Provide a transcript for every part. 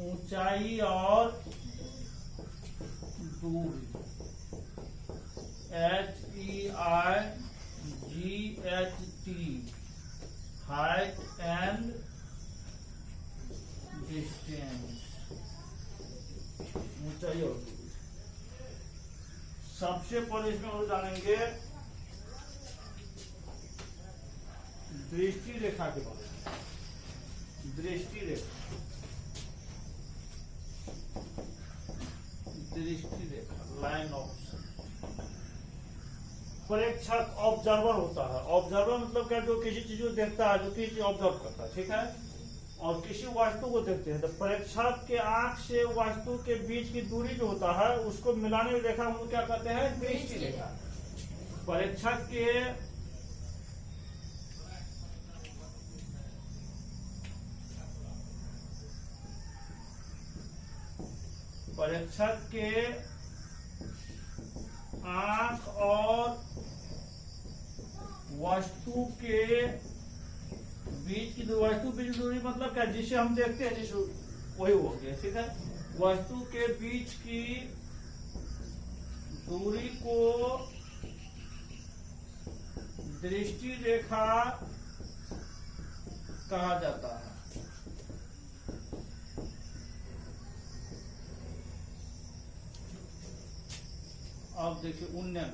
ऊंचाई और दूरी, HEIGHT, हाइट एंड डिस्टेंस, ऊंचाई और दूरी। सबसे पहले इसमें हम जानेंगे दृष्टि रेखा के बारे में। दृष्टि रेखा, दृष्टि रेखा, लाइन ऑफ प्रेक्षक ऑब्जर्वर होता है। ऑब्जर्वर मतलब क्या, जो किसी चीज को देखता है, जो किसी चीज ऑब्जर्व करता है, ठीक है। और किसी वस्तु को देखते हैं तो प्रेक्षक के आंख से वस्तु के बीच की दूरी जो होता है उसको मिलाने की रेखा हम क्या कहते हैं, दृष्टि रेखा। प्रेक्षक के आंख और वस्तु के बीच की दूरी मतलब क्या, जिसे हम देखते हैं जिसे वही हो गया, ठीक है। वस्तु के बीच की दूरी को दृष्टि रेखा कहा जाता है। अब देखिए उन्नयन,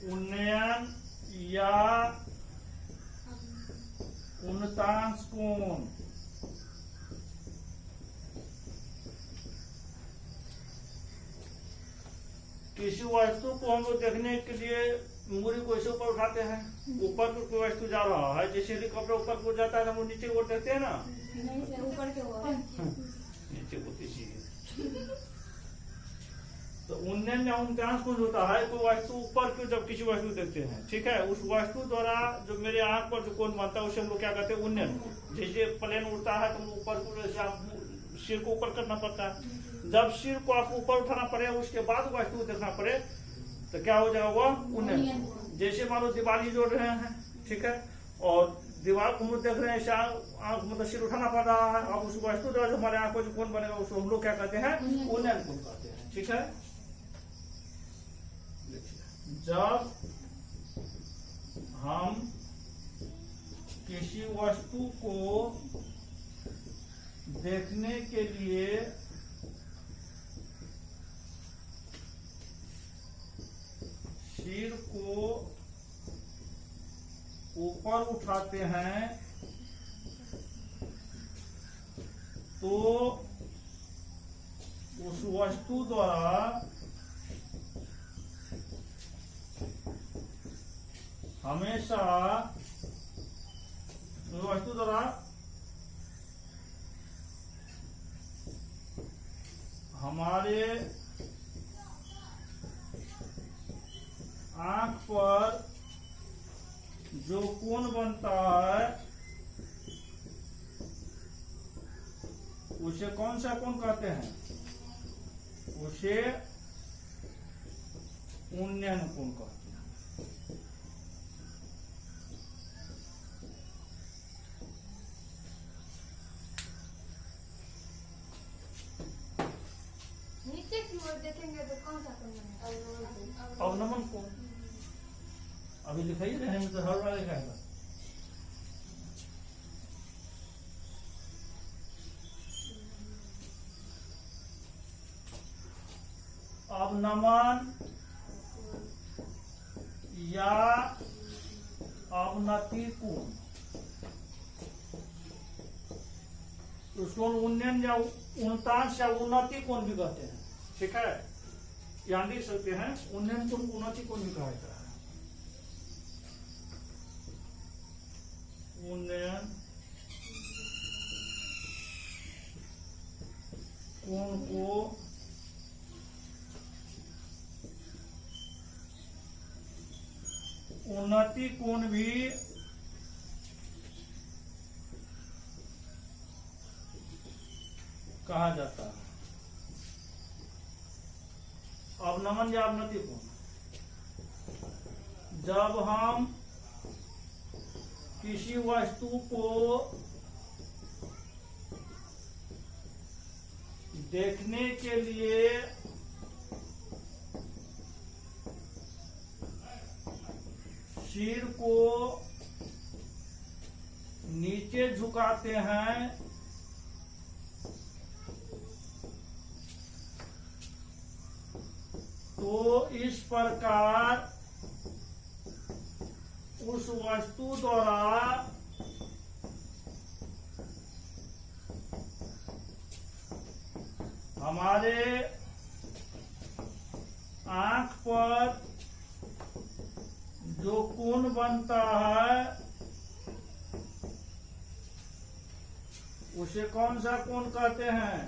उन्नयन या उन्नतांश कोण किसी वस्तु को हम लोग देखने के लिए उंगली को ऐसे ऊपर उठाते हैं, ऊपर को कोई वस्तु जा रहा है, जैसे हेलीकॉप्टर ऊपर को जाता है हम लोग नीचे को देखते हैं ना, ऊपर के नीचे को किसी। तो उन्नयन या उन्नतांश कोण होता है, कोई वस्तु ऊपर को जब किसी वस्तु देखते हैं, ठीक है, उस वस्तु द्वारा जो मेरे आंख पर जो कोण बनता है उसे हम लोग क्या कहते हैं, उन्नयन। जैसे प्लेन उड़ता है तो ऊपर को सिर को ऊपर करना पड़ता है, जब सिर को आपको ऊपर उठाना पड़े उसके बाद वस्तु को देखना पड़े तो क्या हो जाएगा, वो उन्नयन। जैसे मान लो दीवार ही जोड़ रहे हैं, ठीक है, और दीवार को हम लोग देख रहे हैं, आंख मतलब सिर उठाना पड़ रहा है, अब उस वस्तु द्वारा जो हमारे आंख पर जो कोण बनेगा उसको हम लोग क्या कहते हैं, उन्नयन कोण कहते हैं, ठीक है। जब हम किसी वस्तु को देखने के लिए सिर को ऊपर उठाते हैं तो उस वस्तु द्वारा हमेशा वस्तु द्वारा हमारे आंख पर जो कोण बनता है उसे कौन सा कोण कहते हैं, उसे उन्नयन कोण कहते हैं। नीचे की ओर देखेंगे तो कौन सा कोण बनेगा, अवनमन कोण। अभी लिखा ही रहे तो हर बार लिखाएगा। अवनमन या अवनति कोण, उसको उन्नयन या उन्नतांश या उन्नति कोण भी कहते हैं, ठीक है। यहाँ लिख सकते हैं उन्नयन कोण उन्नति कोण भी कहा जाता है। उन्नयन कोण को उन्नति कोण भी कहा जाता है। अवनमन या अवनतिपूर्ण, जब हम किसी वस्तु को देखने के लिए सिर को नीचे झुकाते हैं तो इस प्रकार उस वस्तु द्वारा हमारे आंख पर जो कोण बनता है उसे कौन सा कोण कहते हैं?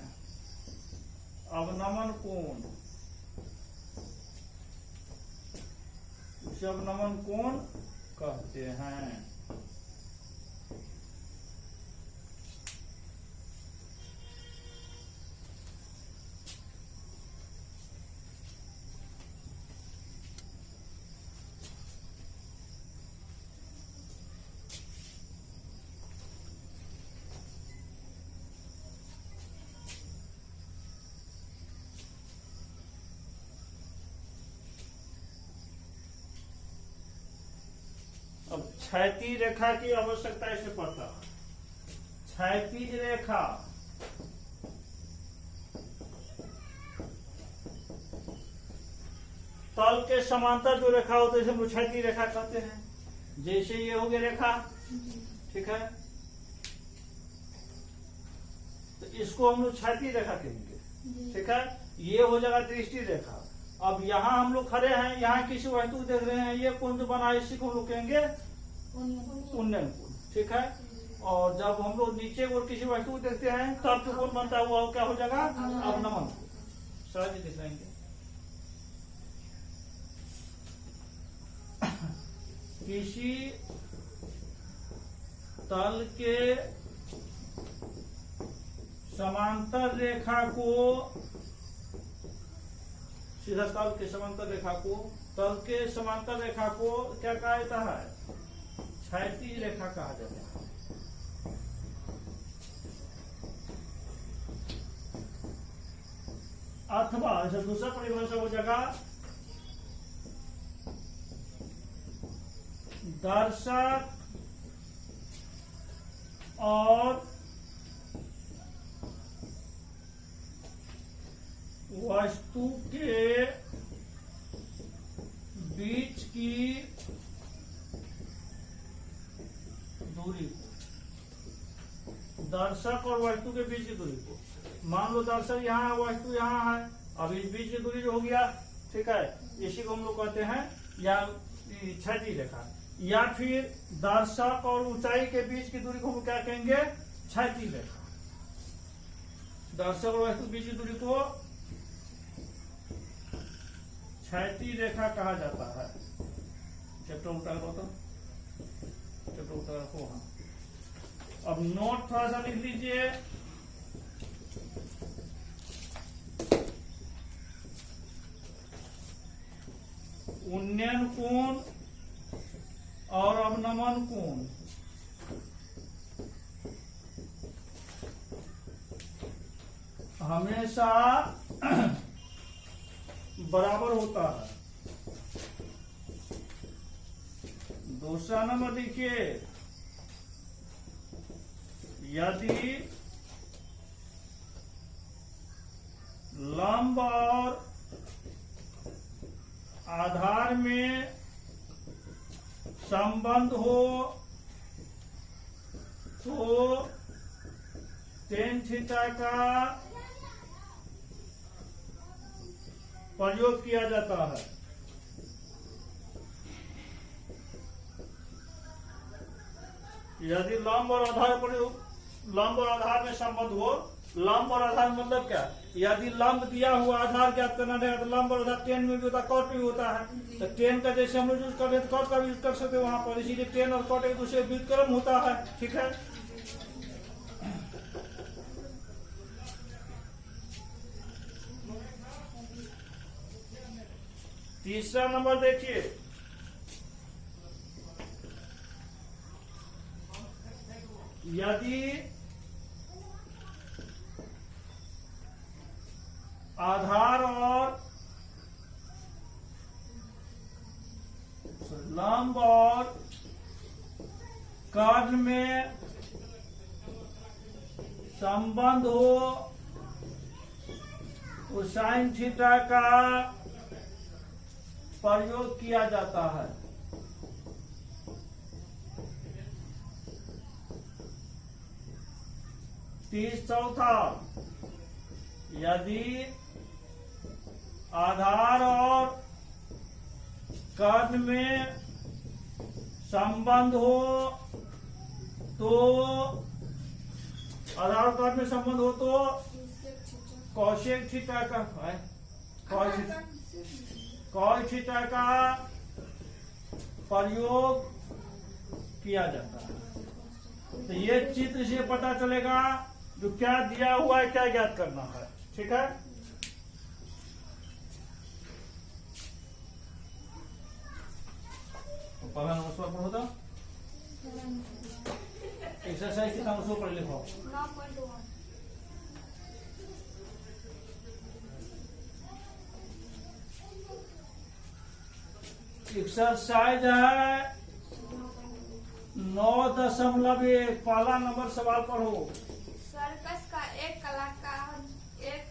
अवनमन कोण। उसे अवनमन कोण कहते हैं। अब क्षैतिज रेखा की आवश्यकता इसे पता। क्षैतिज रेखा तल के समांतर जो रेखा होती है इसे हम लोग क्षैतिज रेखा कहते हैं। जैसे ये हो गई रेखा, ठीक है, तो इसको हम लोग क्षैतिज रेखा कहेंगे, ठीक है। ये हो जाएगा दृष्टि रेखा। अब यहाँ हम लोग खड़े हैं, यहाँ किसी वस्तु देख रहे हैं, ये कोण जो बना है इसी को हम लोग कहेंगे उन्नयन कोण, ठीक है। और जब हम लोग नीचे और किसी वस्तु को देखते हैं तब जो कोण बनता है वो क्या हो जाएगा? अवनमन। सहज दिखाएंगे। किसी तल के समांतर रेखा को, सीधा तल के समांतर रेखा को, तल के समांतर रेखा को क्या कहा जाता है? क्षैतिज रेखा कहा जाता है। अथवा ऐसा दूसरा परिभाषा हो जाएगा, दर्शक और वस्तु के बीच की दूरी को, दर्शक और वस्तु के बीच की दूरी को, मान लो दर्शक यहाँ है, वस्तु यहाँ है, अब इस बीच की दूरी जो हो गया, ठीक है, इसी को हम लोग कहते हैं या क्षैतिज रेखा। या फिर दर्शक और ऊंचाई के बीच की दूरी को हम क्या कहेंगे? क्षैतिज रेखा। दर्शक और वस्तु के बीच की दूरी को क्षैतिज रेखा कहा जाता है। चैप्टर उल्टा रखो तो, चैप्टर उल्टा रखो। हाँ, अब नोट थोड़ा सा लिख लीजिए। उन्नयन कोण और अवनमन कोण हमेशा बराबर होता है। दूसरा नंबर देखिए, यदि लंब और आधार में संबंध हो तो tan थीटा का प्रयोग किया जाता है। यदि लंब और आधार लंब और आधार में संबंध हो, लंब और आधार मतलब क्या? यदि लंब दिया हुआ आधार ज्ञात करना रहेगा तो लंब और आधार टेन में भी होता है, कॉट में भी होता है। तो टेन का जैसे हम लोग यूज कर रहे हैं तो कॉट का भी यूज कर सकते हैं वहां पर, इसीलिए टेन और कॉट एक दूसरे व्युत्क्रम होता है, ठीक है। तीसरा नंबर देखिए, यदि आधार और लंब और कर्ण में संबंध हो तो साइन थीटा का प्रयोग किया जाता है। चौथा, यदि आधार और कर्ण में संबंध हो तो आधार और कर्ण में संबंध हो तो कौशिक थीटा का कॉस थीटा का प्रयोग किया जाता है। तो ये चित्र से पता चलेगा जो क्या दिया हुआ है क्या ज्ञात करना है। ठीक है, पहला नंबर पर होता एक्सरसाइज कितना उसको पढ़ लिखो। 9.1 एक्सरसाइज है 9.1। पहला नंबर सवाल पढ़ो। सर्कस का एक कलाकार एक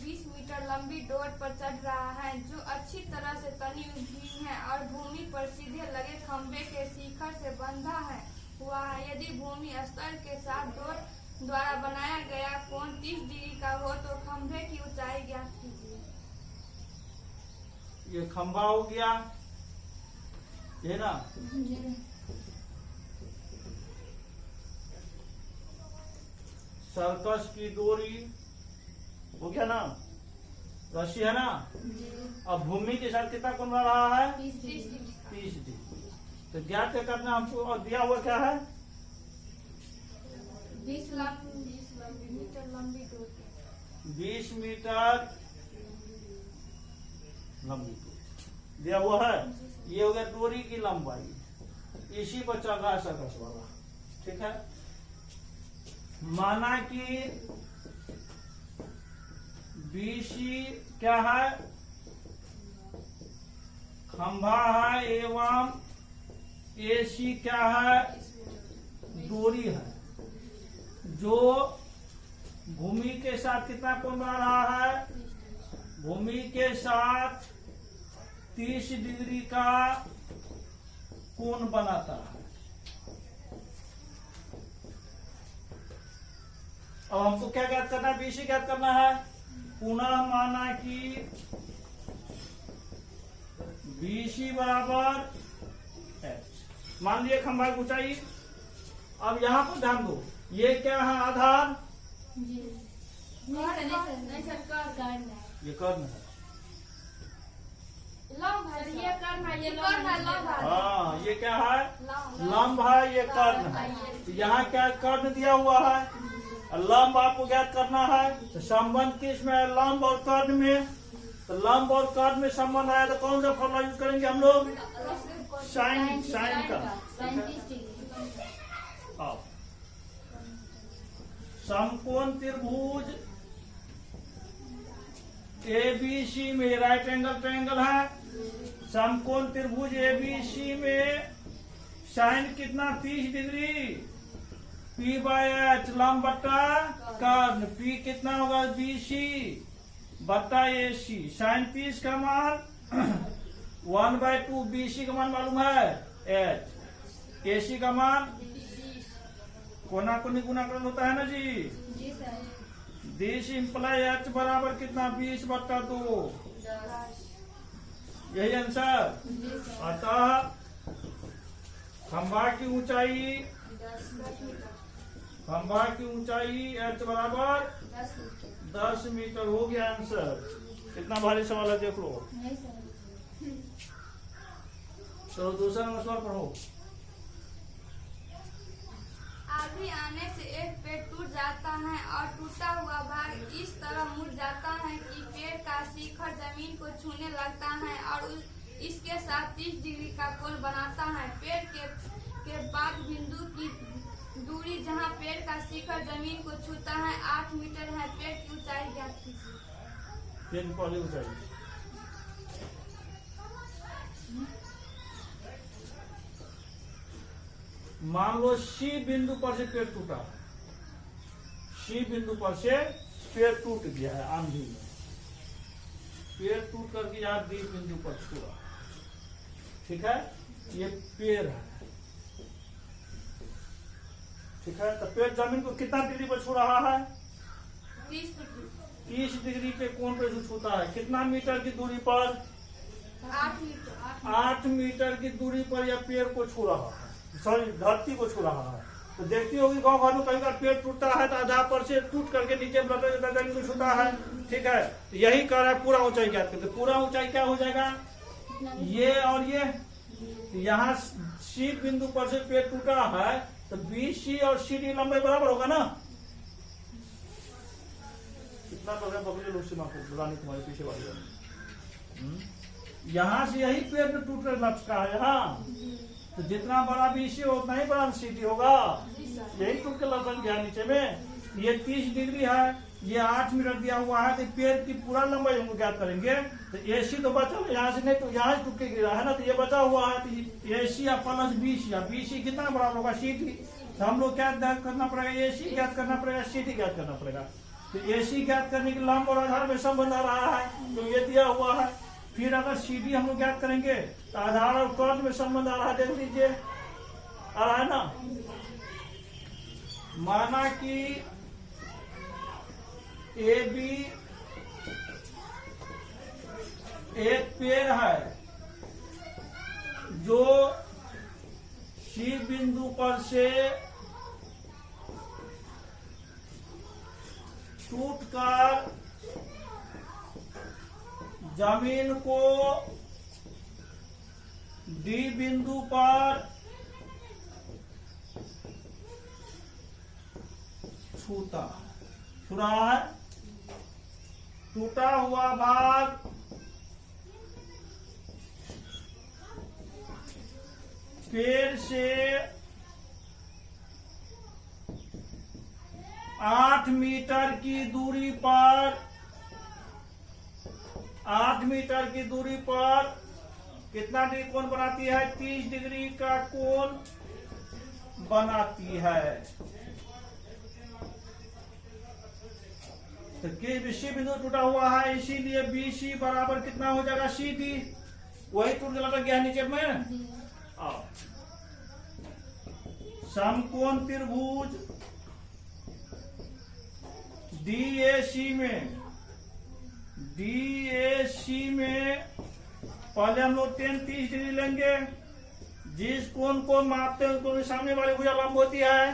20 मीटर लंबी डोर पर चढ़ रहा है जो अच्छी तरह से तनी हुई है और भूमि पर सीधे लगे खंभे के शिखर से बंधा है हुआ है। यदि भूमि स्तर के साथ डोर द्वारा बनाया गया कोण 30 डिग्री का हो तो खंभे की ऊंचाई ज्ञात कीजिए। ये खंभा हो गया, ये ना सर्कस की डोरी हो गया ना, रस्सी है ना। अब भूमि के साथ कितना कोण बना रहा है? 30 डिग्री। 30 डिग्री। तो ज्ञात करना हमको, और दिया हुआ क्या है? 20 मीटर लंबी डोर। 20 मीटर लंबी डोरी दिया हुआ है। ये हो गया डोरी की लंबाई, इसी पर चल रहा है सर्कस वाला। ठीक है, माना कि बीसी क्या है? खंभा है एवं एसी क्या है? डोरी है जो भूमि के साथ कितना कोण बना रहा है? भूमि के साथ 30 डिग्री का कोण बनाता है। अब हमको क्या ज्ञात करना है? बीसी ज्ञात करना है। पुनः माना कि बीसी बराबर एच। मान लिया खंभा की ऊंचाई। अब यहाँ पर ध्यान दो, ये क्या है? आधार, ये कर्ण है। हाँ, ये क्या है? लंब है, ये कर्ण है। तो यहाँ क्या कर्ण दिया हुआ है? लंब आपको ज्ञात करना है। तो संबंध किस में है? लंब और कर्ण में। तो लंब और कर्ण में संबंध आया तो कौन सा फॉर्मूला यूज करेंगे हम लोग? साइन का। अब समकोण त्रिभुज एबीसी में, राइट एंगल ट्रायंगल है। समकोण त्रिभुज एबीसी में साइन कितना? 30 डिग्री। पी बाय एच लंब बट्टा कर्ण, पी कितना होगा? बीसी बट्टा एसी। साइन 30 का मान 1/2, बीसी का मान मालूम है एच, एसी का मान कोना कोनी गुणाकरण होता है ना जी। 20 इंप्लाई एच बराबर कितना? 20/2। यही आंसर। अतः खंभा की ऊंचाई एच बराबर 10 मीटर हो गया आंसर। कितना भारी सवाल है देख लो। तो दूसरा नंबर सवाल पढ़ो। आंधी आने से एक पेड़ टूट जाता है और टूटा हुआ भाग इस तरह मुड़ जाता है कि पेड़ का शिखर जमीन को छूने लगता है और इसके साथ 30 डिग्री का कोण बनाता है। पेड़ के बाद बिंदु की दूरी जहां पेड़ का शिखर जमीन को छूता है 8 मीटर है। पेड़ की ऊंचाई ज्ञात कीजिए। पेड़ की पहली ऊंचाई मान लो सी बिंदु पर से पेड़ टूटा, सी बिंदु पर से पेड़ टूट गया है आंधी में, पेड़ टूट करके यहाँ डी बिंदु पर छुआ, ठीक है, ये पेड़ है, ठीक है। तो पेड़ जमीन को कितना डिग्री पर छू रहा है? 30 डिग्री के कोण पर छूता है। कितना मीटर की दूरी पर? 8 मीटर की दूरी पर यह पेड़ को छू रहा है, सॉरी धरती को छू रहा है। तो देखती होगी गाँव घर में कई बार पेड़ टूटता है तो आधा पर से टूट करके नीचे जमीन को छूता है, ठीक है। तो यही कह रहा है पूरा ऊंचाई ज्ञात करते। पूरा ऊंचाई क्या हो जाएगा? ये और ये, यहाँ सी बिंदु पर से पेड़ टूटा है तो BC और CD लंबाई बराबर होगा ना? कितना बड़ा बबली लुसिमा को रानी तुम्हारे पीछे वाली, यहाँ से यही पेड़ पे टूट कर लटका है यहाँ, तो जितना बड़ा BC हो उतना ही बड़ा CD होगा, यही टूट के लटक गया नीचे में। ये 30 डिग्री है, ये 8 मीटर दिया हुआ है, तो पेड़ की पूरा लंबाई हम ज्ञात करेंगे। तो AC तो बचा, यहाँ से नहीं तो यहाँ से टूट के गिरा है ना, तो ये बचा हुआ है, तो AC या प्लस BC, या BC कितना बराबर होगा? CD। तो हम लोग क्या ज्ञात करना पड़ेगा? AC ज्ञात करना पड़ेगा, CD ज्ञात करना पड़ेगा। तो AC ज्ञात करने के लंब और आधार में संबंध आ रहा है, तो ये दिया हुआ है। फिर अगर CD हम लोग ज्ञात करेंगे तो आधार और कर्ज में संबंध आ रहा है, देख लीजिए आ रहा है ना। माना कि AB एक पेड़ है जो C बिंदु पर से टूटकर जमीन को D बिंदु पर छूता है। टूटा हुआ भाग पेड़ से 8 मीटर की दूरी पर, 8 मीटर की दूरी पर कितना डिग्री कोण बनाती है? 30 डिग्री का कोण बनाती है। तो BC बिंदु टूटा हुआ है, इसीलिए BC बराबर कितना हो जाएगा? CD। वही टूट लटक गया नीचे में। समकोण त्रिभुज DAC में पहले हम लोग 30 डिग्री लेंगे। जिस कोण को मापते हैं उसको सामने वाली भुजा लंब होती है,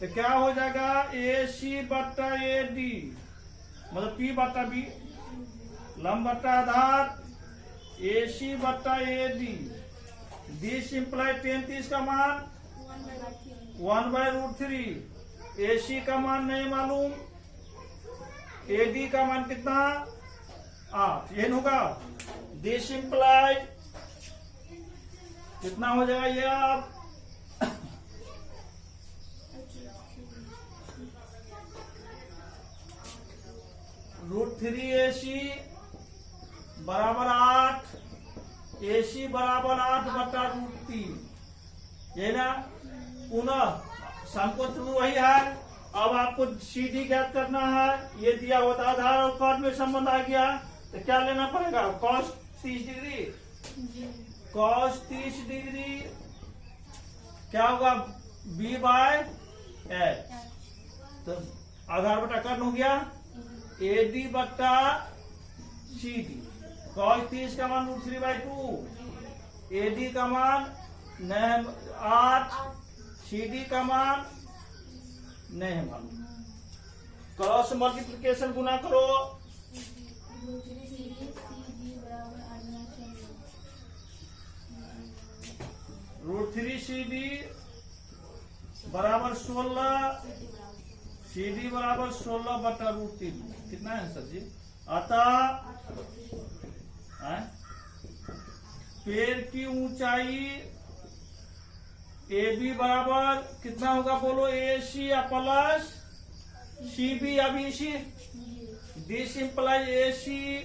तो क्या हो जाएगा? AC बट्टा AD, मतलब P बट्टा B, लंब बट्टा आधार, AC बट्टा AD। दिस इंप्लाई 30 का मान 1/√3। AC का मान नहीं मालूम, AD का मान कितना? 8। ये होगा दिस इंप्लाई कितना हो जाएगा? ये आप √3 AC बराबर 8, AC बराबर 8 बटा √3, ये ना। पुनः समकोण त्रिभुज वही है। अब आपको CD ज्ञात करना है, ये दिया हुआ था, आधार और कर्ज में संबंध आ गया, तो क्या लेना पड़ेगा? cos 30 डिग्री, cos 30 डिग्री क्या होगा? B/H। तो आधार बटा कर्ण हो गया AD बट्टा CD। cos 30 का मान √3/2, AD का मान 8, CD का मान नहीं मालूम। क्रॉस मल्टीप्लिकेशन गुना करो, √3CD बराबर 16, CD बराबर 16 बटा √3। कितना है सर जी? अतः पेड़ की ऊंचाई ए बी बराबर कितना होगा बोलो, ए सी या प्लस सी बी या B C. This implies A C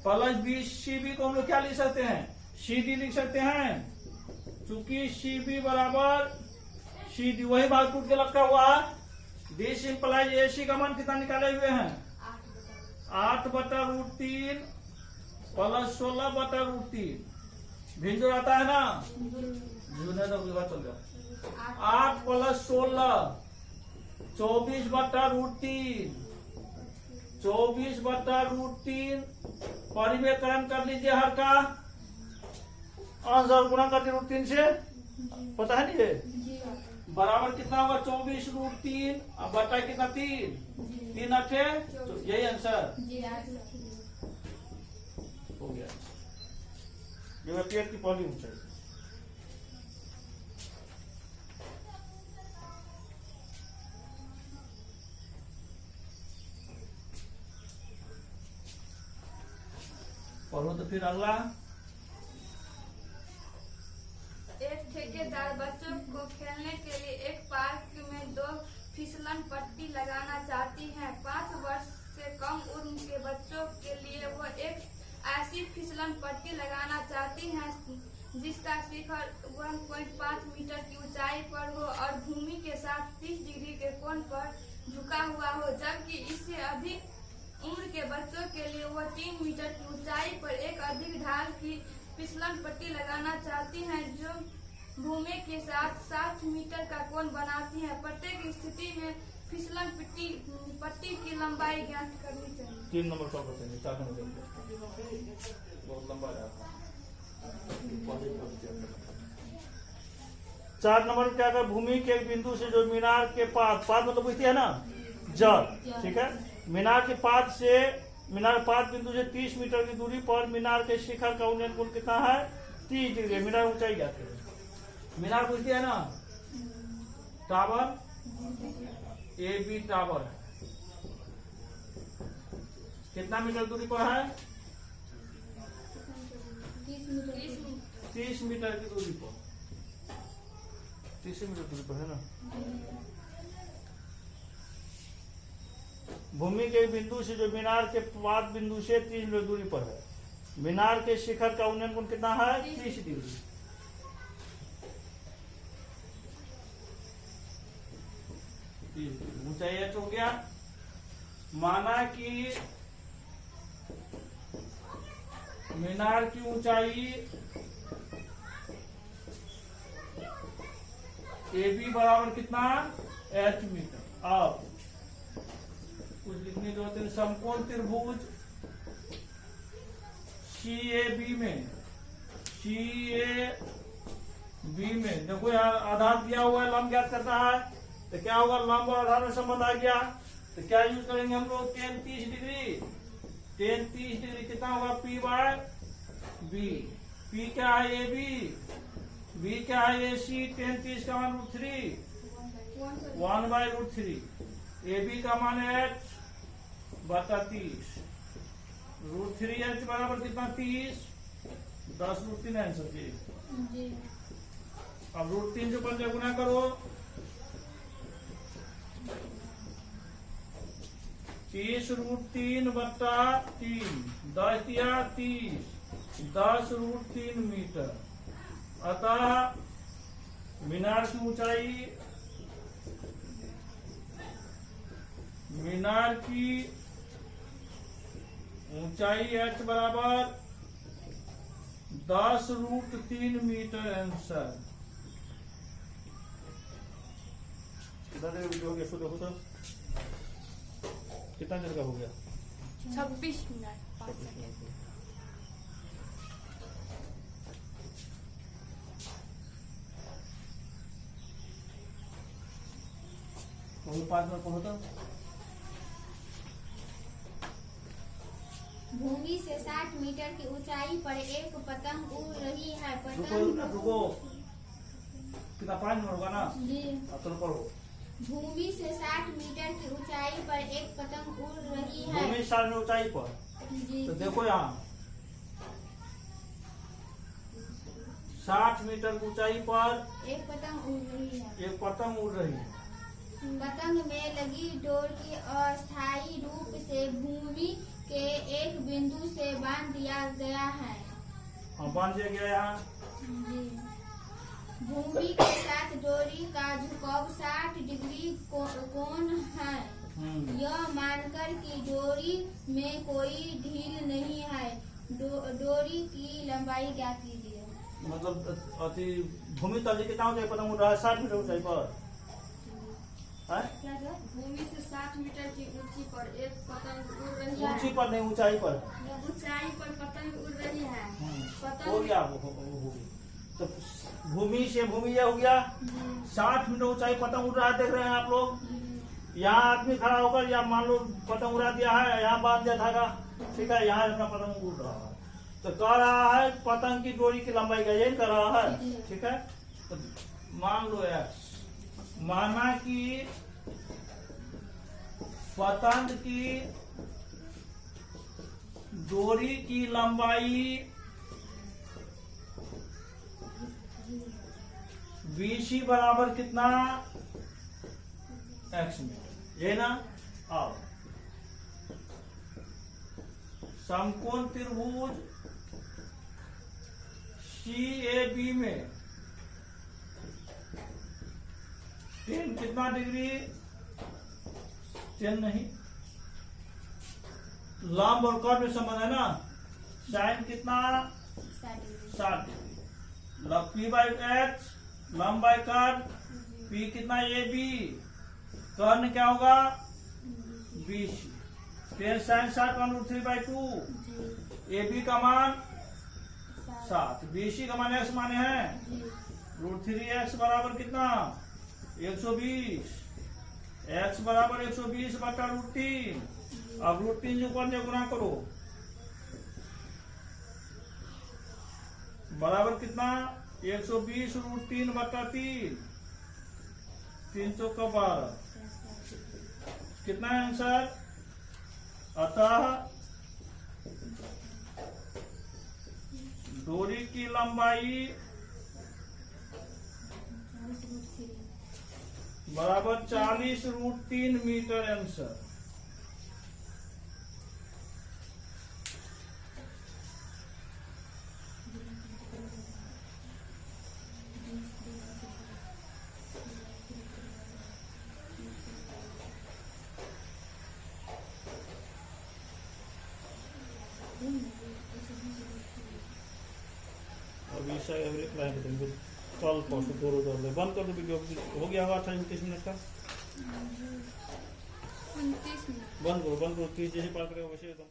plus B C B को हम लोग क्या लिख सकते हैं, सी डी लिख सकते हैं, चूंकि सी बी बराबर सी डी वही बात टूट के लटका हुआ है। दिस इंप्लाइज ए सी का मान कितना निकाले हुए हैं, 8/√3 प्लस 16/√3। भिंजो आता है ना, चल जाओ। 8 प्लस 16 24/√3, 24/√3 परिमेयकरण कर लीजिए हर का आंसर गुणा कर दिए √3 से, पता है नहीं ये बराबर कितना होगा 24√3 अब बटा कितना 3 8 तो यही आंसर हो गया। ये पेड़ की पहली ऊंचाई। पढ़ो तो फिर अगला। एक ठेकेदार बच्चों को खेलने के लिए एक पार्क में 2 फिसलन पट्टी लगाना चाहती है। 5 वर्ष से कम उम्र के बच्चों के लिए वो एक ऐसी फिसलन पट्टी लगाना चाहती हैं जिसका शिखर 1.5 मीटर की ऊंचाई पर हो और भूमि के साथ 30 डिग्री के कोण पर झुका हुआ हो, जबकि इससे अधिक उम्र के बच्चों के लिए वो 3 मीटर की ऊंचाई पर एक अधिक ढाल की फिसलन पट्टी लगाना चाहती हैं जो भूमि के साथ 60 मीटर का कोण बनाती है। प्रत्येक स्थिति में फिसलन पट्टी की लंबाई ज्ञात करनी चाहिए। 3 नंबर का बताइए, 4 नंबर बहुत लंबा है। 4 नंबर क्या कर, भूमि के एक बिंदु से जो मीनार के पाद मतलब बुझती है ना जड़, ठीक है, मीनार के पाद बिंदु से 30 मीटर की दूरी पर मीनार के शिखर का उन्नयन कोण कितना है 30 डिग्री। मीनार ऊंचाई क्या है, मीनार बुझती है ना, टावर ए बी टावर कितना मीटर दूरी पर है 30 मीटर की दूरी पर, 30 मीटर दूरी पर है ना। भूमि के बिंदु से जो मीनार के पाद बिंदु से 30 मीटर दूरी पर है, मीनार के शिखर का उन्नयन कोण कितना है 30 डिग्री। ऊंचाई h हो गया। माना कि मीनार की ऊंचाई ए बी बराबर कितना h मीटर। अब कुछ लिखने की जरूरत है, समकोण त्रिभुज CAB में देखो यार आधार दिया हुआ है, लंब ज्ञात करता है तो क्या होगा, लंब और आधार में संबंध आ गया तो क्या यूज करेंगे हम लोग, tan 30 डिग्री। tan 30 डिग्री कितना होगा P/B। P क्या है AB, B क्या है AC। tan 30 का मान √3 1/√3। AB का मान है h/30। √3h बराबर कितना 30 10√3 आंसर जी। अब √3 जो 5 गुना करो 30√3/3 10 या 30 10√3 मीटर। अतः मीनार की ऊंचाई h बराबर 10√3 मीटर आंसर। कितना देर वीडियो हो गया, देखो तो कितना देर का हो गया 26 मिनट 5 सेकंड। तो 5 मिनट पढ़ो तो। भूमि से 60 मीटर की ऊंचाई पर एक पतंग उड़ रही है। रुको कितना 5 मिनट होगा ना जी। अब तो पढ़ो। भूमि से 60 मीटर की ऊंचाई पर एक पतंग उड़ रही है। भूमि 60 मीटर ऊंचाई पर जी। तो देखो यहाँ 60 मीटर ऊंचाई पर एक पतंग उड़ रही है। एक पतंग उड़ रही है। पतंग में लगी डोरी अस्थायी रूप से भूमि के एक बिंदु से बांध दिया गया है। हाँ, बांध दिया गया यहाँ। भूमि के साथ डोरी का झुकाव 60 डिग्री कोण है। यह मानकर कि डोरी में कोई ढील नहीं है, डोरी की लंबाई क्या कीजिए? मतलब अति भूमि तल से कितना ऊंचाई पतंग उड़ रहा है? 60 मीटर ऊंचाई पर है? भूमि से 60 मीटर की ऊंची पर एक पतंग उड़ रही है। ऊंची पर नहीं, ऊंचाई पर। ऊंचाई पर पतंग उड़ रही है। हो गया हो गया। तो भूमि से भूमि यह हो गया। 60 मीटर ऊंचाई पतंग उड़ रहा है, देख रहे हैं आप लोग। यहाँ आदमी खड़ा होकर या मान लो पतंग उड़ा दिया है, यहाँ बांध दिया था, ठीक है, यहाँ अपना पतंग उड़ रहा है। तो कह रहा है पतंग की डोरी की लंबाई का, यही कर रहा है, ठीक है। तो मान लो एक्स, माना कि पतंग की डोरी की लंबाई BC बराबर कितना? x मीटर, ये ना। आओ, समकोण त्रिभुज CAB में 10 कितना डिग्री? 10 नहीं, लंब और कर्व में संबंध है ना। साइन कितना? 60 डिग्री। P बाई H लंब बाई कर्व, P कितना? AB, कर्ण क्या होगा? BC। फिर साइन 60/√3/2, AB का मान 7, BC का मान x माने हैं √3x बराबर कितना? 120। x बराबर 120/√3। अब √3 ऊपर से गुना करो, बराबर कितना? 120√3/3, 312। कितना है आंसर? अतः डोरी की लंबाई बराबर 40√3 मीटर आंसर। अभी कल परसों दो बंद कर दो वीडियो। हो गया होगा 28-29 मिनट का। 29 मिनट बंद करो 30 जैसे पास करेगा वैसे एकदम।